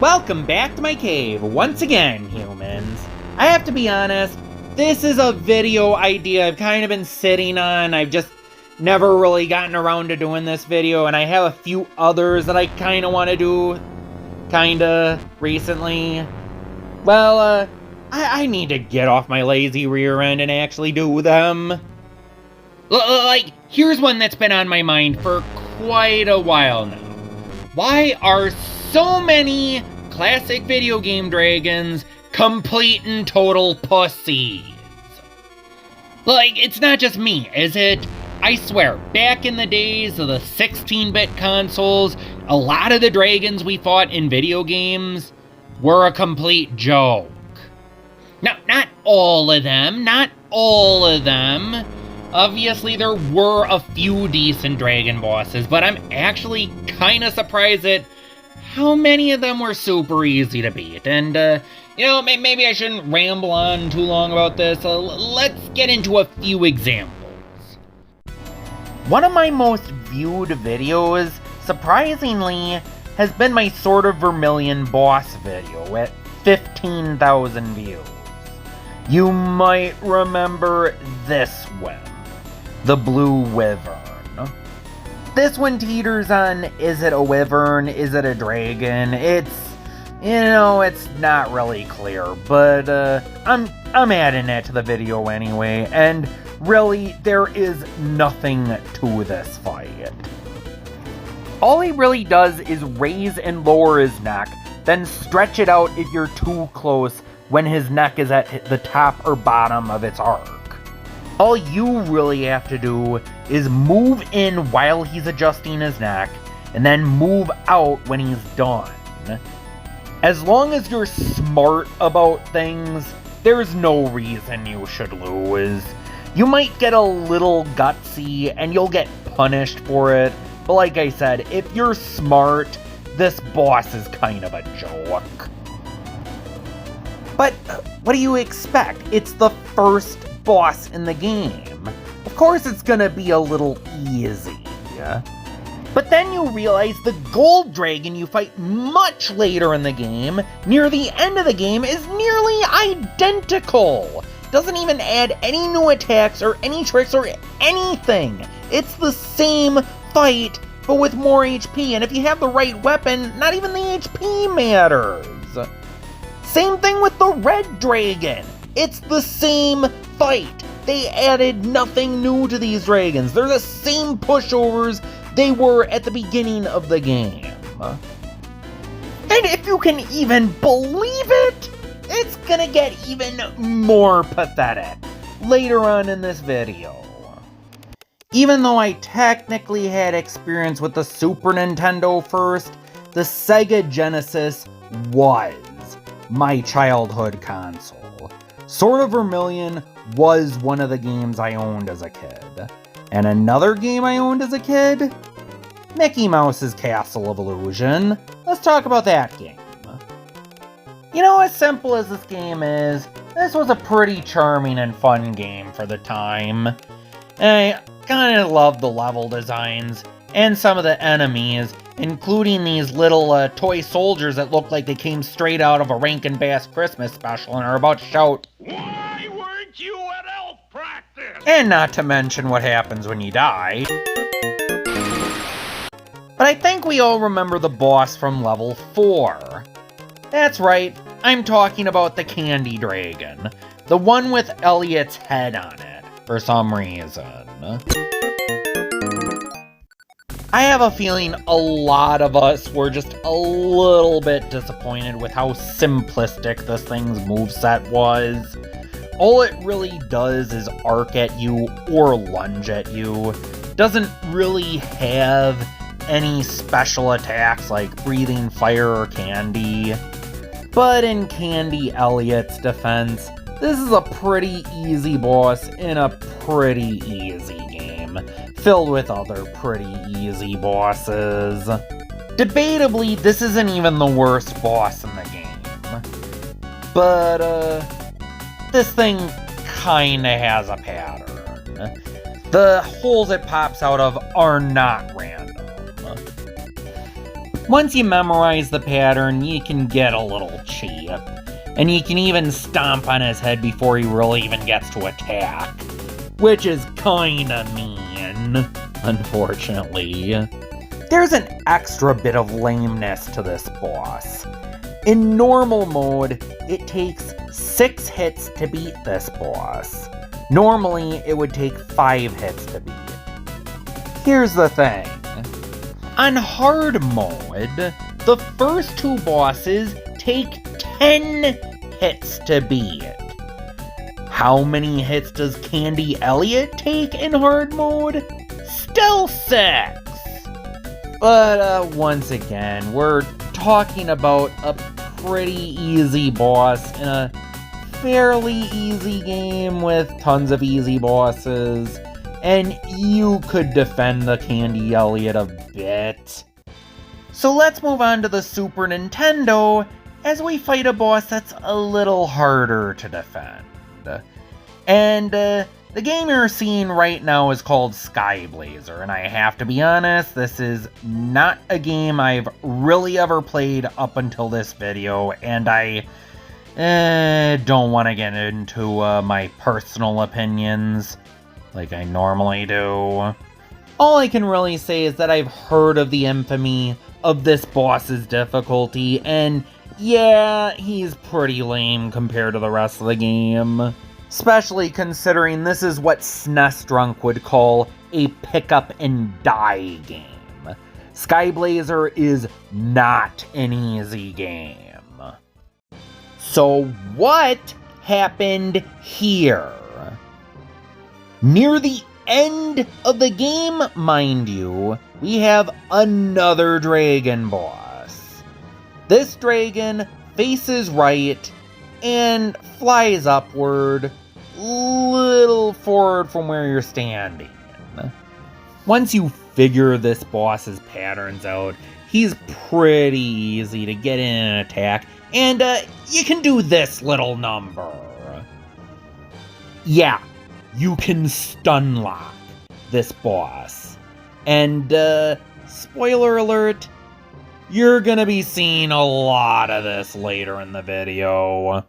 Welcome back to my cave, once again, humans. I have to be honest, this is a video idea I've kind of been sitting on. I've just never really gotten around to doing this video, and I have a few others that I kind of want to do, recently. Well, I need to get off my lazy rear end and actually do them. Like, here's one that's been on my mind for quite a while now. Why are so many classic video game dragons complete and total pussies? Like, it's not just me, is it? I swear, back in the days of the 16-bit consoles, a lot of the dragons we fought in video games were a complete joke. Now, not all of them, Obviously, there were a few decent dragon bosses, but I'm actually kind of surprised at how many of them were super easy to beat. And, maybe I shouldn't ramble on too long about this. Let's get into a few examples. One of my most viewed videos, surprisingly, has been my Sword of Vermilion boss video at 15,000 views. You might remember this one. The Blue Wyvern. This one teeters on, is it a wyvern, is it a dragon? It's not really clear, but I'm adding it to the video anyway, and really, there is nothing to this fight. All he really does is raise and lower his neck, then stretch it out if you're too close when his neck is at the top or bottom of its arc. All you really have to do is move in while he's adjusting his neck, and then move out when he's done. As long as you're smart about things, there's no reason you should lose. You might get a little gutsy, and you'll get punished for it, but like I said, if you're smart, this boss is kind of a joke. But what do you expect? It's the first boss in the game. Of course it's gonna be a little easy. But then you realize the gold dragon you fight much later in the game, near the end of the game, is nearly identical. Doesn't even add any new attacks or any tricks or anything. It's the same fight, but with more HP, and if you have the right weapon, not even the HP matters. Same thing with the red dragon. It's the same fight. They added nothing new to these dragons. They're the same pushovers they were at the beginning of the game. And if you can even believe it, it's gonna get even more pathetic later on in this video. Even though I technically had experience with the Super Nintendo first, the Sega Genesis was my childhood console. Sword of Vermilion was one of the games I owned as a kid. And another game I owned as a kid? Mickey Mouse's Castle of Illusion. Let's talk about that game. As simple as this game is, this was a pretty charming and fun game for the time. I kinda love the level designs, and some of the enemies, including these little toy soldiers that look like they came straight out of a Rankin Bass Christmas special and are about to shout, "Why weren't you at elf practice?" And not to mention what happens when you die. But I think we all remember the boss from level 4. That's right, I'm talking about the Candy Dragon. The one with Elliot's head on it, for some reason. I have a feeling a lot of us were just a little bit disappointed with how simplistic this thing's moveset was. All it really does is arc at you or lunge at you. Doesn't really have any special attacks like breathing fire or candy. But in Candy Elliot's defense, this is a pretty easy boss in a pretty easy game, filled with other pretty easy bosses. Debatably, this isn't even the worst boss in the game. But, this thing kinda has a pattern. The holes it pops out of are not random. Once you memorize the pattern, you can get a little cheap. And you can even stomp on his head before he really even gets to attack. Which is kinda mean, unfortunately. There's an extra bit of lameness to this boss. In normal mode, it takes 6 hits to beat this boss. Normally, it would take 5 hits to beat. Here's the thing. On hard mode, the first 2 bosses take 10 hits to beat. How many hits does Candy Elliott take in hard mode? Still 6! But once again, we're talking about a pretty easy boss in a fairly easy game with tons of easy bosses. And you could defend the Candy Elliott a bit. So let's move on to the Super Nintendo as we fight a boss that's a little harder to defend. And the game you're seeing right now is called Sky Blazer, and I have to be honest, this is not a game I've really ever played up until this video, and I don't want to get into my personal opinions like I normally do. All I can really say is that I've heard of the infamy of this boss's difficulty, and yeah, he's pretty lame compared to the rest of the game. Especially considering this is what SNES Drunk would call a pick-up and die game. Sky Blazer is not an easy game. So what happened here? Near the end of the game, mind you, we have another dragon boss. This dragon faces right and flies upward, little forward from where you're standing. Once you figure this boss's patterns out, he's pretty easy to get in and attack, and you can do this little number. Yeah, you can stun lock this boss. And spoiler alert, you're gonna be seeing a lot of this later in the video.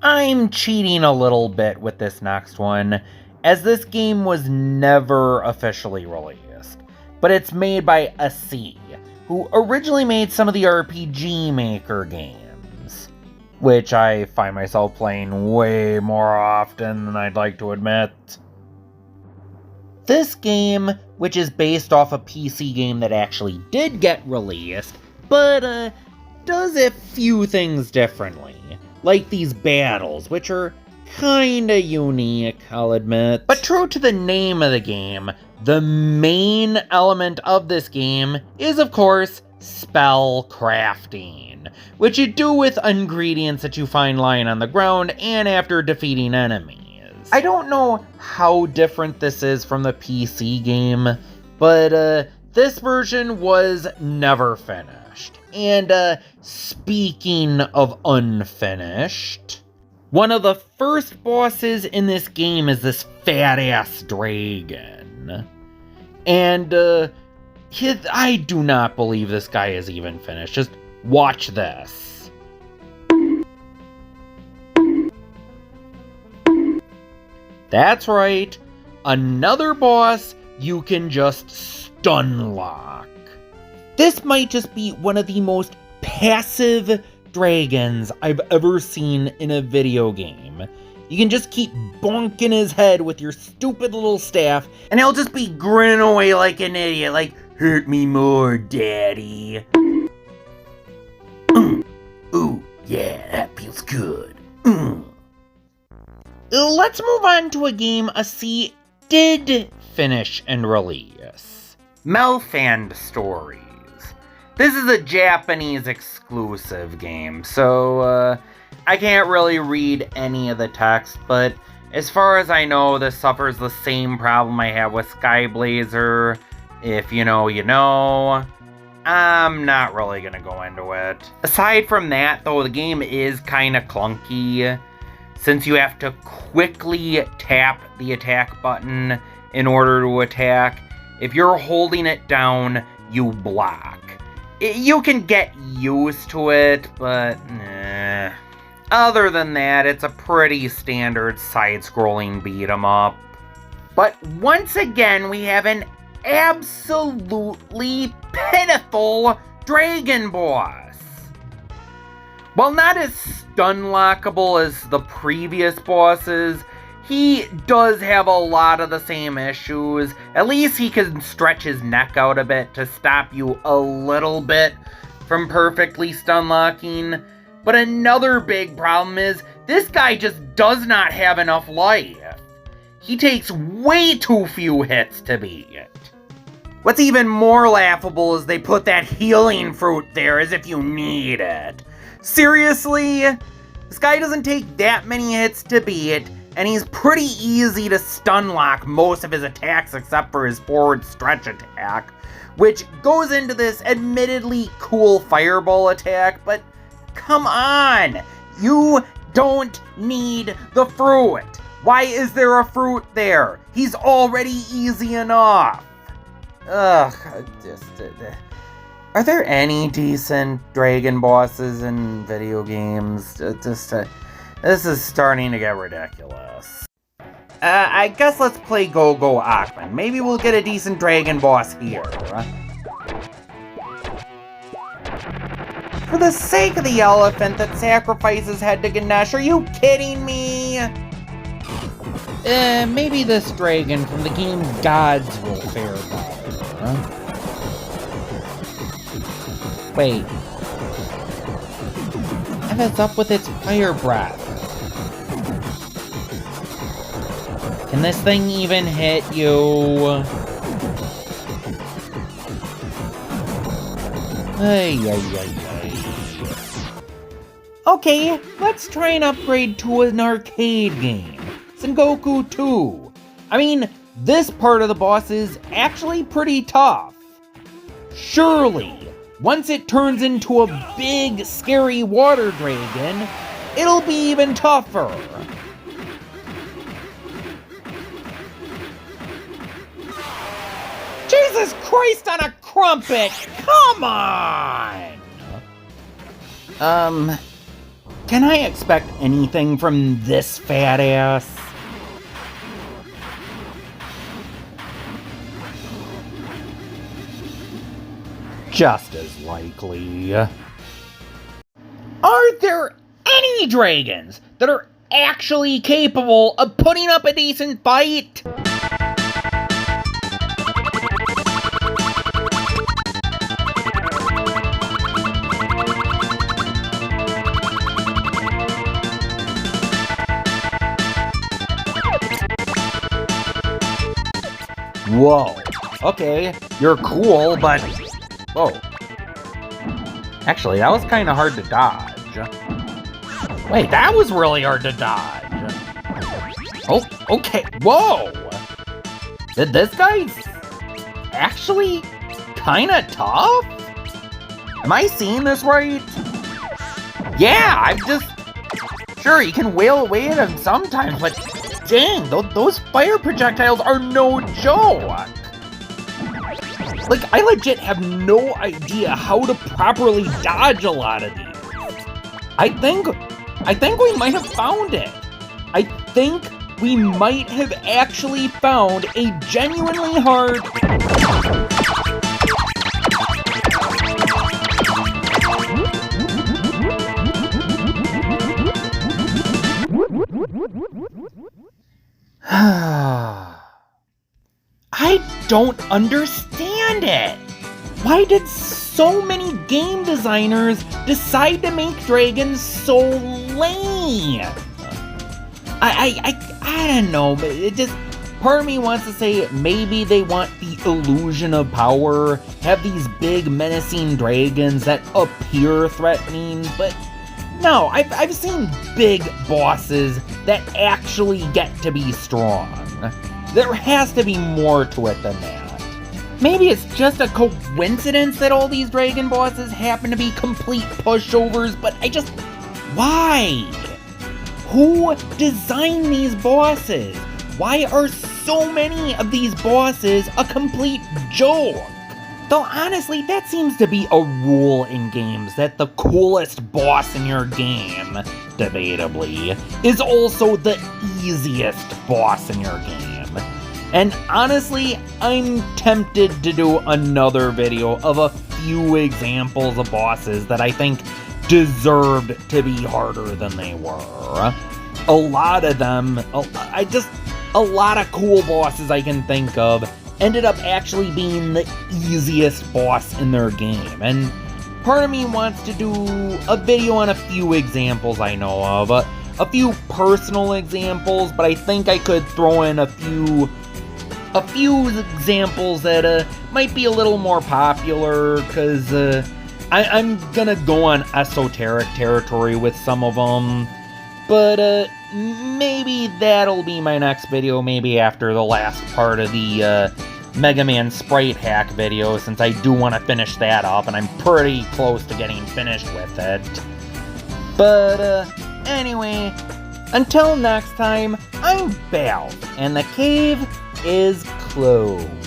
I'm cheating a little bit with this next one, as this game was never officially released, but it's made by AC, who originally made some of the RPG Maker games, which I find myself playing way more often than I'd like to admit. This game, which is based off a PC game that actually did get released, but does a few things differently. Like these battles, which are kinda unique, I'll admit. But true to the name of the game, the main element of this game is, of course, spell crafting, which you do with ingredients that you find lying on the ground and after defeating enemies. I don't know how different this is from the PC game, but this version was never finished. And speaking of unfinished, one of the first bosses in this game is this fat-ass dragon. And I do not believe this guy is even finished. Just watch this. That's right, another boss you can just stun lock. This might just be one of the most passive dragons I've ever seen in a video game. You can just keep bonking his head with your stupid little staff, and he'll just be grinning away like an idiot, like, hurt me more, daddy. Ooh, yeah, that feels good. Let's move on to a game AC did finish and release. Melfand Stories. This is a Japanese exclusive game, so I can't really read any of the text, but as far as I know, this suffers the same problem I have with Sky Blazer. If you know, you know. I'm not really gonna go into it. Aside from that, though, the game is kinda clunky, since you have to quickly tap the attack button in order to attack. If you're holding it down, you block. You can get used to it, but other than that, it's a pretty standard side-scrolling beat-em-up. But once again, we have an absolutely pitiful dragon boss. While not as stun-lockable as the previous bosses, he does have a lot of the same issues. At least he can stretch his neck out a bit to stop you a little bit from perfectly stun-locking. But another big problem is, this guy just does not have enough life. He takes way too few hits to beat. What's even more laughable is they put that healing fruit there as if you need it. Seriously? This guy doesn't take that many hits to beat, and he's pretty easy to stun lock most of his attacks except for his forward stretch attack, which goes into this admittedly cool fireball attack, but come on! You don't need the fruit! Why is there a fruit there? He's already easy enough! Ugh, are there any decent dragon bosses in video games? This is starting to get ridiculous. I guess let's play Go-Go Achman. Maybe we'll get a decent dragon boss here. For the sake of the elephant that sacrifices head to Ganesh, are you kidding me? Maybe this dragon from the game Gods will fare better. Wait. And it's up with its fire breath. Can this thing even hit you? Okay, let's try and upgrade to an arcade game. Sengoku 2. I mean, this part of the boss is actually pretty tough. Surely, once it turns into a big, scary water dragon, it'll be even tougher. Jesus Christ on a crumpet! Come on! Can I expect anything from this fat ass? Just as likely. Are there any dragons that are actually capable of putting up a decent fight? Whoa. Okay, you're cool, but... Whoa. Actually, that was kind of hard to dodge. Wait, that was really hard to dodge. Oh, okay. Whoa! Did this guy actually kind of tough? Am I seeing this right? Yeah, I'm just... Sure, he can wail away at him sometimes, but dang, those fire projectiles are no joke. Like, I legit have no idea how to properly dodge a lot of these. I think we might have found it. I think we might have actually found a genuinely hard... I don't understand it. Why did so many game designers decide to make dragons so lame? I don't know, but it just... Part of me wants to say maybe they want the illusion of power, have these big menacing dragons that appear threatening, but no, I've seen big bosses that actually get to be strong. There has to be more to it than that. Maybe it's just a coincidence that all these dragon bosses happen to be complete pushovers, but why? Who designed these bosses? Why are so many of these bosses a complete joke. Though honestly, that seems to be a rule in games, that the coolest boss in your game, debatably, is also the easiest boss in your game. And honestly, I'm tempted to do another video of a few examples of bosses that I think deserved to be harder than they were. A lot of them, a lot of cool bosses I can think of ended up actually being the easiest boss in their game. And part of me wants to do a video on a few examples I know of, a few personal examples, but I think I could throw in a few examples that might be a little more popular, because I'm gonna go on esoteric territory with some of them. But maybe that'll be my next video, maybe after the last part of the Mega Man sprite hack video, since I do want to finish that up, and I'm pretty close to getting finished with it. But anyway, until next time, I'm Bal, and the cave is closed.